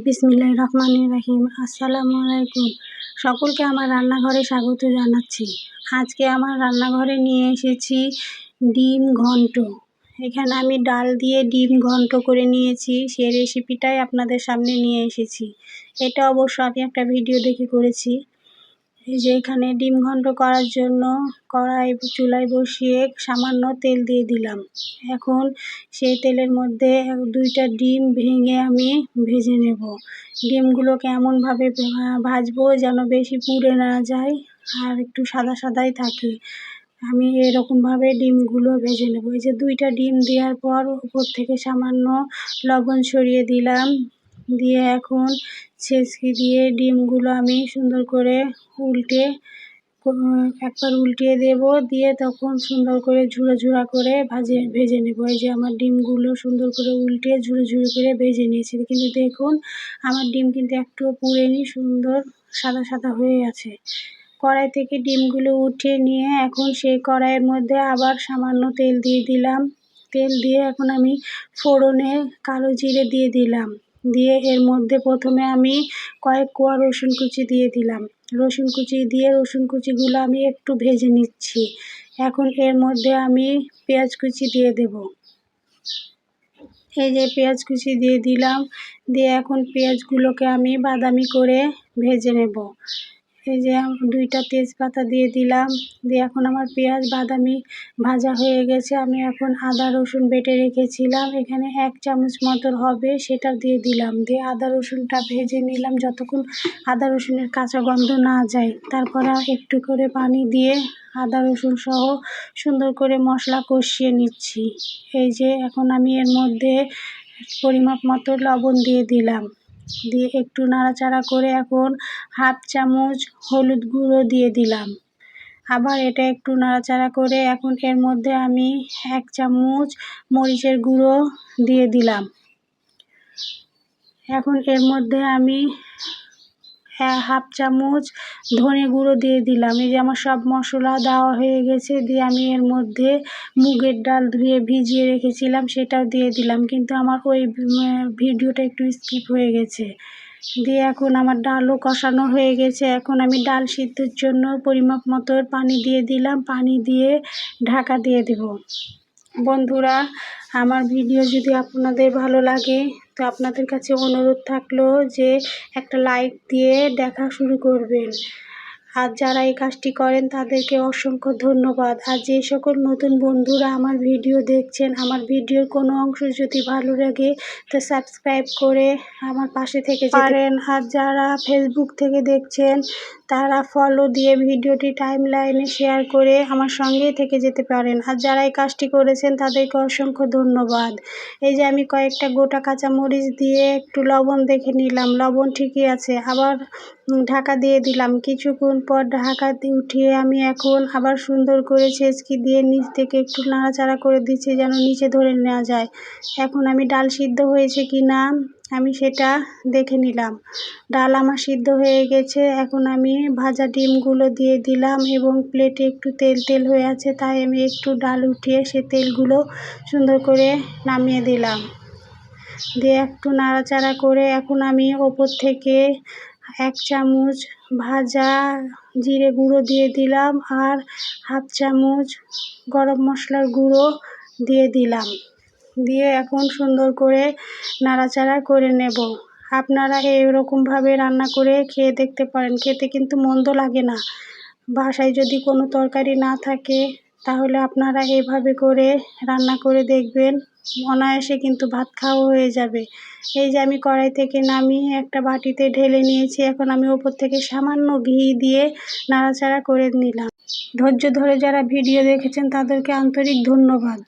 বিসমিল্লাহির রহমানির রহিম। আসসালামু আলাইকুম। সকলকে আমার রান্নাঘরে স্বাগত জানাচ্ছি। আজকে আমার রান্নাঘরে নিয়ে এসেছি ডিম ঘন্ট। এখানে আমি ডাল দিয়ে ডিম ঘন্ট করে নিয়েছি, সেই রেসিপিটাই আপনাদের সামনে নিয়ে এসেছি। এটা অবশ্য আমি একটা ভিডিও দেখে করেছি। এই যে এখানে ডিম ঘন্ট করার জন্য কড়াই চুলায় বসিয়ে সামান্য তেল দিয়ে দিলাম। এখন সেই তেলের মধ্যে 2টা ডিম ভেঙে আমি ভেজে নেব। ডিমগুলোকে এমনভাবে ভাজবো যেন বেশি পুড়ে না যায় আর একটু সাদা সাদাই থাকে। আমি এরকমভাবে ডিমগুলো ভেজে নেব। এই যে 2টা ডিম দেওয়ার পর উপর থেকে সামান্য লবণ ছড়িয়ে দিলাম, দিয়ে এখন ছেঁচকি দিয়ে ডিমগুলো আমি সুন্দর করে একবার উল্টিয়ে দেব, দিয়ে তখন সুন্দর করে ঝুড়ো ঝুড়া করে ভেজে নেব। এই যে আমার ডিমগুলো সুন্দর করে উল্টে ঝুড়ো ঝুড়ো করে ভেজে নিয়েছি, কিন্তু দেখুন আমার ডিম কিন্তু একটুও পুড়েনি, সুন্দর সাদা সাদা হয়ে আছে। কড়াই থেকে ডিমগুলো উঠিয়ে নিয়ে এখন সেই কড়াইয়ের মধ্যে আবার সামান্য তেল দিয়ে দিলাম। তেল দিয়ে এখন আমি ফোড়নে কালো জিরে দিয়ে দিলাম, দিয়ে এর মধ্যে প্রথমে আমি কয়েক কোয়া রসুন কুচি দিয়ে দিলাম। রসুন কুচিগুলো আমি একটু ভেজে নিচ্ছি। এখন এর মধ্যে আমি পেঁয়াজ কুচি দিয়ে দেব। এই যে পেঁয়াজ কুচি দিয়ে দিলাম, দিয়ে এখন পেঁয়াজগুলোকে আমি বাদামি করে ভেজে নেব। এই যে 2টা তেজপাতা দিয়ে দিলাম, দিয়ে এখন আমার পেঁয়াজ বাদামি ভাজা হয়ে গেছে। আমি এখন আদা রসুন বেটে রেখেছিলাম, এখানে 1 চামচ মতো হবে, সেটা দিয়ে দিলাম। দিয়ে আদা রসুনটা ভেজে নিলাম যতক্ষণ আদা রসুনের কাঁচা গন্ধ না যায়। তারপরে একটু করে পানি দিয়ে আদা রসুন সহ সুন্দর করে মশলা কষিয়ে নিচ্ছি। এই যে এখন আমি এর মধ্যে পরিমাপ মতো লবণ দিয়ে দিলাম, দিয়ে একটু নাড়াচাড়া করে এখন 1/2 চামচ হলুদ গুঁড়ো দিয়ে দিলাম। আবার এটা একটু নাড়াচাড়া করে এখন এর মধ্যে আমি 1 চামচ মরিচের গুঁড়ো দিয়ে দিলাম। এখন এর মধ্যে আমি 1/2 চামচ ধনে গুঁড়ো দিয়ে দিলাম। এই যে আমার সব মশলা দেওয়া হয়ে গেছে, দিয়ে আমি এর মধ্যে মুগের ডাল ধুয়ে ভিজিয়ে রেখেছিলাম সেটাও দিয়ে দিলাম, কিন্তু আমার ওই ভিডিওটা একটু স্কিপ হয়ে গেছে। দিয়ে এখন আমার ডালও কষানো হয়ে গেছে। এখন আমি ডাল সিদ্ধর জন্য পরিমাপ মতো পানি দিয়ে দিলাম, পানি দিয়ে ঢাকা দিয়ে দেব। বন্ধুরা, আমার ভিডিও যদি আপনাদের ভালো লাগে তো আপনাদের কাছে অনুরোধ থাকলো যে একটা লাইক দিয়ে দেখা শুরু করবেন। আর যারা এই কাজটি করেন তাদেরকে অসংখ্য ধন্যবাদ। আর যে সকল নতুন বন্ধুরা আমার ভিডিও দেখছেন, আমার ভিডিওর কোনো অংশ যদি ভালো লাগে তো সাবস্ক্রাইব করে আমার পাশে থেকে যেতে পারেন। আর যারা ফেসবুক থেকে দেখছেন তারা ফলো দিয়ে ভিডিওটি টাইমলাইনে শেয়ার করে আমার সঙ্গেই থেকে যেতে পারেন। আর যারা এই কাজটি করেছেন তাদেরকে অসংখ্য ধন্যবাদ। এই যে আমি কয়েকটা গোটা কাঁচামরিচ দিয়ে একটু লবণ দেখে নিলাম, লবণ ঠিকই আছে, আবার ঢাকা দিয়ে দিলাম। কিছুক্ষণ পর ঢাকা দিয়ে উঠিয়ে আমি এখন আবার সুন্দর করে ছেঁচকি দিয়ে নিচ থেকে একটু নাড়াচাড়া করে দিচ্ছি যেন নিচে ধরে নেওয়া যায়। এখন আমি ডাল সিদ্ধ হয়েছে কি না আমি সেটা দেখে নিলাম। ডাল আমার সিদ্ধ হয়ে গেছে। এখন আমি ভাজা ডিমগুলো দিয়ে দিলাম এবং প্লেটে একটু তেল তেল হয়ে আছে, তাই আমি একটু ডাল উঠিয়ে সে তেলগুলো সুন্দর করে নামিয়ে দিলাম। দিয়ে একটু নাড়াচাড়া করে এখন আমি ওপর থেকে 1 চামচ ভাজা জিরে গুঁড়ো দিয়ে দিলাম আর 1/2 চামচ গরম মশলার গুঁড়ো দিয়ে দিলাম, দিয়ে এখন সুন্দর করে নাড়াচাড়া করে নেব। আপনারা এরকমভাবে রান্না করে খেয়ে দেখতে পারেন, খেতে কিন্তু মন্দ লাগে না। বাসায় যদি কোনো তরকারি না থাকে তাহলে আপনারা এভাবে করে রান্না করে দেখবেন, অনায়াসে কিন্তু ভাত খাওয়া হয়ে যাবে। এই যে আমি কড়াই থেকে নামিয়ে একটা বাটিতে ঢেলে নিয়েছি, এখন আমি ওপর থেকে সামান্য ঘি দিয়ে নাড়াচাড়া করে নিলাম। ধৈর্য ধরে যারা ভিডিও দেখেছেন তাদেরকে আন্তরিক ধন্যবাদ।